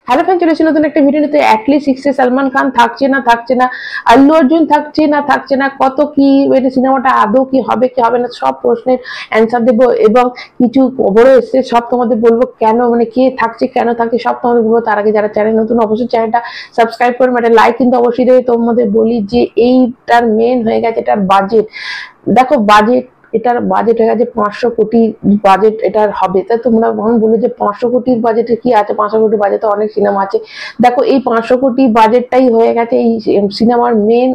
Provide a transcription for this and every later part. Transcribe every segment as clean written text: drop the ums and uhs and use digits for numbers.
Hello friend, চলে এসেছি নতুন একটা ভিডিও নিতে। অ্যাটলিস্ট সিক্সে সালমান খান থাকছে না, আল্লু অর্জুন থাকছে না, কত কি এটা সিনেমাটা আদৌ কি হবে কি হবে না সব প্রশ্নের অ্যান্সার দেবো, এবং কিছু খবরও এসছে সব তোমাদের বলবো, কেন মানে কে থাকছে কেন থাকছে সব তোমাদের বলবো। তার আগে যারা চ্যানেল নতুন অবশ্যই চ্যানেলটা সাবস্ক্রাইব করবে, একটা লাইক কিন্তু অবশ্যই দেবে। তোমাদের বলি যে এইটার মেন হয়ে গেছে এটার বাজেট। দেখো বাজেট, এটার বাজেট হয়ে গেছে 500 কোটি বাজেট এটার হবে। তা তোমরা বলো যে 500 কোটির বাজেটে কি আছে, 500 কোটি বাজেটে অনেক সিনেমা আছে। দেখো এই 500 কোটি বাজেটটাই হয়ে গেছে এই সিনেমার মেন,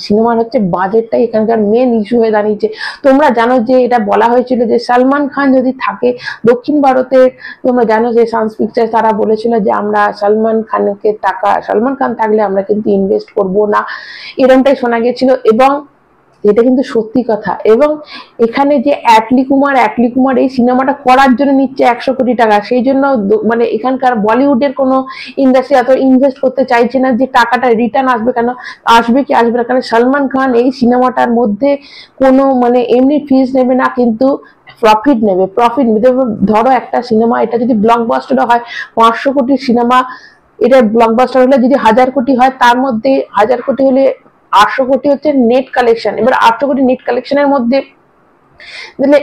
সিনেমার হচ্ছে বাজেটটাই এখানকার মেন ইস্যু হয়ে দাঁড়িয়েছে। তোমরা জানো যে এটা বলা হয়েছিল যে সালমান খান যদি থাকে দক্ষিণ ভারতে, তোমরা জানো যে সানস পিকচার তারা বলেছিল যে আমরা সালমান খান থাকলে আমরা কিন্তু ইনভেস্ট করব না, এরকমটাই শোনা গেছিল। এবং এটা কিন্তু সত্যি কথা। এবং এখানে যে অ্যাটলি কুমার এই সিনেমাটা করার জন্য নিচ্ছে 100 কোটি টাকা, সেই জন্য মানে এখানকার বলিউডের কোনো ইন্ডাস্ট্রি এত ইনভেস্ট করতে চাইছে না যে টাকাটা রিটার্ন আসবে কেন, আসবে কি আসবে না, কারণ সালমান খান এই সিনেমাটার মধ্যে কোনো মানে এমনি ফিজ নেবে না, কিন্তু প্রফিট নেবে। ধরো একটা সিনেমা এটা যদি ব্লকবাস্টার হয়, 500 কোটির সিনেমা, এটা ব্লকবাস্টার হলে যদি 1000 কোটি হয়, তার মধ্যে 1000 কোটি হলে 800 কোটি হচ্ছে নেট কালেকশন। এবার 800 কোটি নেট কালেকশনের মধ্যে দিলে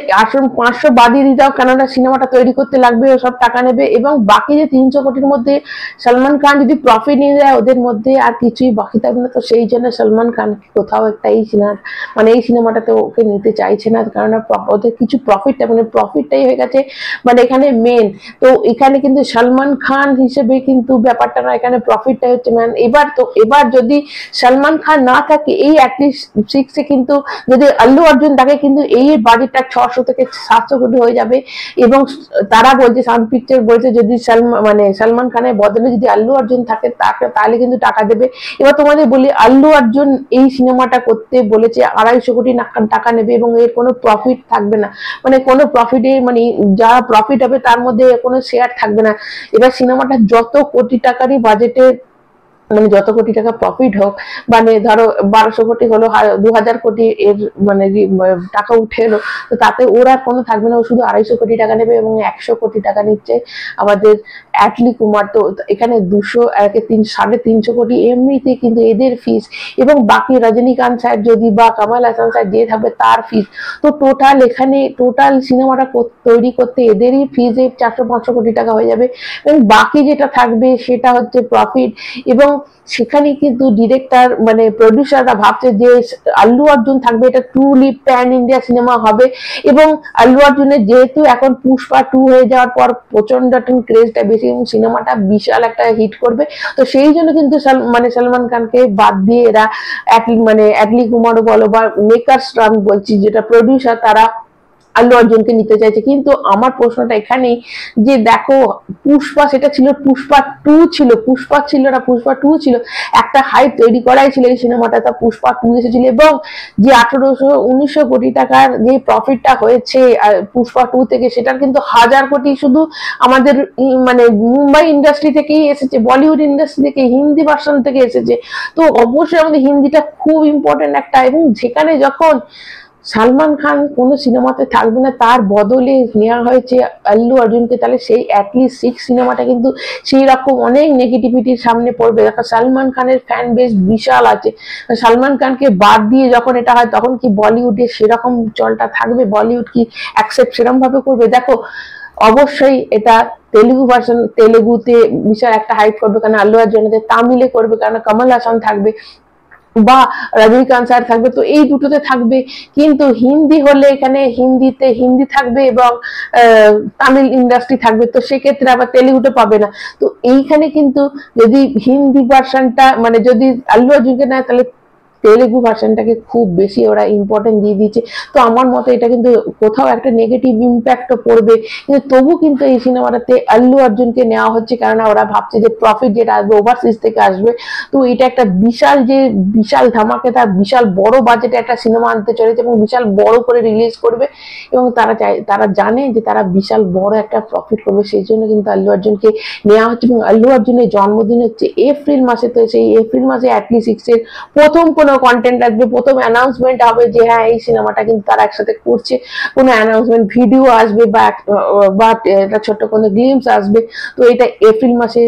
500 বাদিয়ে দিয়ে দাও, কেননা সিনেমাটা তৈরি করতে লাগবে, সব টাকা নেবে। এবং বাকি যে 300 কোটির মধ্যে সালমান খান যদি প্রফিট নিয়ে যায়, ওদের মধ্যে আর কিছুই বাকি থাকবে না। তো সেই জন্য সালমান খান কোথাও একটা এই সিনেমা মানে এই সিনেমাটাতে ওকে নিতে চাইছে না, কারণ ওদের কিছু প্রফিট, মানে প্রফিটটাই হয়ে গেছে মানে এখানে মেন। তো এখানে কিন্তু সালমান খান হিসেবে কিন্তু ব্যাপারটা না, এখানে প্রফিটটাই হচ্ছে ম্যান। এবার যদি সালমান খান না থাকে এই অ্যাটলিস্ট সিক্সে, কিন্তু যদি আল্লু অর্জুন থাকে কিন্তু এই বাজেটটা 600 থেকে 700 কোটি হয়ে যাবে। এবং তারা বলছে, সান পিকচার বলছে যদি সালমান খানের বদলে যদি আল্লু অর্জুন থাকে তাহলে কিন্তু টাকা দেবে। এবার তোমাদের বলি, আল্লু অর্জুন এই সিনেমাটা করতে বলেছে 250 কোটি টাকা নেবে, এবং এর কোনো প্রফিট থাকবে না, মানে কোনো প্রফিটে মানে যা প্রফিট হবে তার মধ্যে কোনো শেয়ার থাকবে না। এবার সিনেমাটা যত কোটি টাকারই বাজেটে মানে যত কোটি টাকা প্রফিট হোক, মানে ধরো 1200 কোটি হলো, 2000 কোটি এর মানে টাকা উঠে এলো, তো তাতে ওরা কোনো থাকবে না, ও শুধু 250 কোটি টাকা নেবে। এবং 100 কোটি টাকা নিচ্ছে আমাদের অ্যাটলি কুমার। তো এখানে 350 কোটি এমনিতে কিন্তু এদের ফিস, এবং বাকি রজনীকান্ত স্যার যদি বা কামাল হাসান স্যার যে থাকবে তার ফিস। তো টোটাল সিনেমাটা তৈরি করতে এদেরই ফিজে 400-500 কোটি টাকা হয়ে যাবে। এবং বাকি যেটা থাকবে সেটা হচ্ছে প্রফিট। এবং সেখানে কিন্তু ডিরেক্টর মানে প্রডিউসাররা ভাবছে যে আল্লু অর্জুন থাকবে, এটা ট্রুলি প্যান ইন্ডিয়া সিনেমা হবে। এবং আল্লু অর্জুনের যেহেতু এখন পুষ্পা 2 হয়ে যাওয়ার পর প্রচন্ড ক্রেজটা বেশি, এবং সিনেমাটা বিশাল একটা হিট করবে। তো সেই জন্য কিন্তু সালমান খানকে বাদ দিয়ে এরা অ্যাটলি কুমারও বলো বা মেকার্স, আমি বলছি যেটা প্রডিউসার, তারা আল্লু অর্জুনকে নিতে চাইছে। কিন্তু আমার প্রশ্নটা এখানেই যে দেখো, পুষ্পা সেটা ছিল, পুষ্পা 2 ছিল, পুষ্পা ছিল না, পুষ্পা 2 ছিল, একটা হাইপ তৈরি করাই ছিল এই সিনেমাটা। তা পুষ্পা 2 এসেছিল, এবং যে 1800-1900 কোটি টাকার যে প্রফিটটা হয়েছে পুষ্পা 2 থেকে, সেটার কিন্তু 1000 কোটি শুধু আমাদের মানে মুম্বাই ইন্ডাস্ট্রি থেকেই এসেছে, বলিউড ইন্ডাস্ট্রি থেকে, হিন্দি ভার্সন থেকে এসেছে। তো অবশ্যই আমাদের হিন্দিটা খুব ইম্পর্টেন্ট একটা। এবং যেখানে যখন সালমান খান কোনো সিনেমাতে থাকবে না, তার বদলে নেওয়া হয়েছে আল্লু অর্জুনকে, তাহলে সেই অ্যাটলিস্ট 6 সিনেমাটা কিন্তু সেই রকম অনেক নেগেটিভিটির সামনে পড়বে। দেখো সালমান খানের ফ্যান বেস বিশাল আছে, সালমান খানকে বাদ দিয়ে যখন এটা হয় তখন কি বলিউডে সেরকম চলটা থাকবে? বলিউড কি অ্যাকসেপ্ট সেরকম ভাবে করবে? দেখো অবশ্যই এটা তেলুগু ভার্সন, তেলুগুতে বিশাল একটা হাইপ করবে, কারণ আল্লু অর্জুনকে, তামিলে করবে কারণ কমল হাসান থাকবে বা রজনীকান্ত স্যার থাকবে, তো এই দুটোতে থাকবে। কিন্তু হিন্দি হলে এখানে হিন্দিতে হিন্দি থাকবে এবং তামিল ইন্ডাস্ট্রি থাকবে, তো সেক্ষেত্রে আবার তেলেগুটা পাবে না। তো এইখানে কিন্তু যদি হিন্দি ভার্সনটা মানে যদি আল্লু অর্জুনকে নেয়, তাহলে তেলেগু ভার্সনটাকে খুব বেশি ওরা ইম্পর্টেন্ট দিয়ে দিচ্ছে। তো আমার মতে এটা কিন্তু কোথাও একটা নেগেটিভ ইম্প্যাক্টও পড়বে, কিন্তু তবু কিন্তু এই সিনেমাটাতে আল্লু অর্জুনকে নেওয়া হচ্ছে, কারণ ওরা ভাবছে যে প্রফিট যেটা আসবে ওভারসিজ থেকে আসবে। তো এটা একটা বিশাল ধামাকেদার, বিশাল বড় বাজেটে একটা সিনেমা আনতে চলেছে, এবং বিশাল বড় করে রিলিজ করবে, এবং তারা জানে যে তারা বিশাল বড় একটা প্রফিট করবে। সেই জন্য কিন্তু আল্লু অর্জুনকে নেওয়া হচ্ছে। এবং আল্লু অর্জুনের জন্মদিন হচ্ছে এপ্রিল মাসে, তো সেই এপ্রিল মাসে অ্যাটলিস্ট 6 এর প্রথম কোনো কন্টেন্ট আসবে, প্রথম অ্যানাউন্সমেন্ট হবে যে হ্যাঁ এই সিনেমাটা কিন্তু তারা একসাথে করছে, কোনো অ্যানাউন্সমেন্ট ভিডিও আসবে বা একটা ছোট্ট কোনো গ্লিমস আসবে। তো এটা এপ্রিল মাসে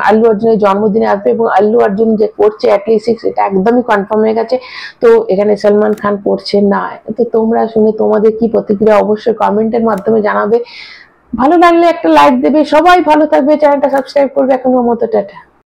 আল্লু অর্জুনের জন্মদিনে আসবে এবং আল্লু অর্জুন যে করছে অ্যাটলিস্ট 6 এটা একদমই কনফার্ম হয়ে গেছে। তো এখানে সলমান খান করছে না। তো তোমরা শুনে তোমাদের কি প্রতিক্রিয়া অবশ্যই কমেন্টের মাধ্যমে জানাবে। ভালো লাগলে একটা লাইক দেবে। সবাই ভালো থাকবে, চ্যানেলটা সাবস্ক্রাইব করবে। এখনকার মতো টাটা।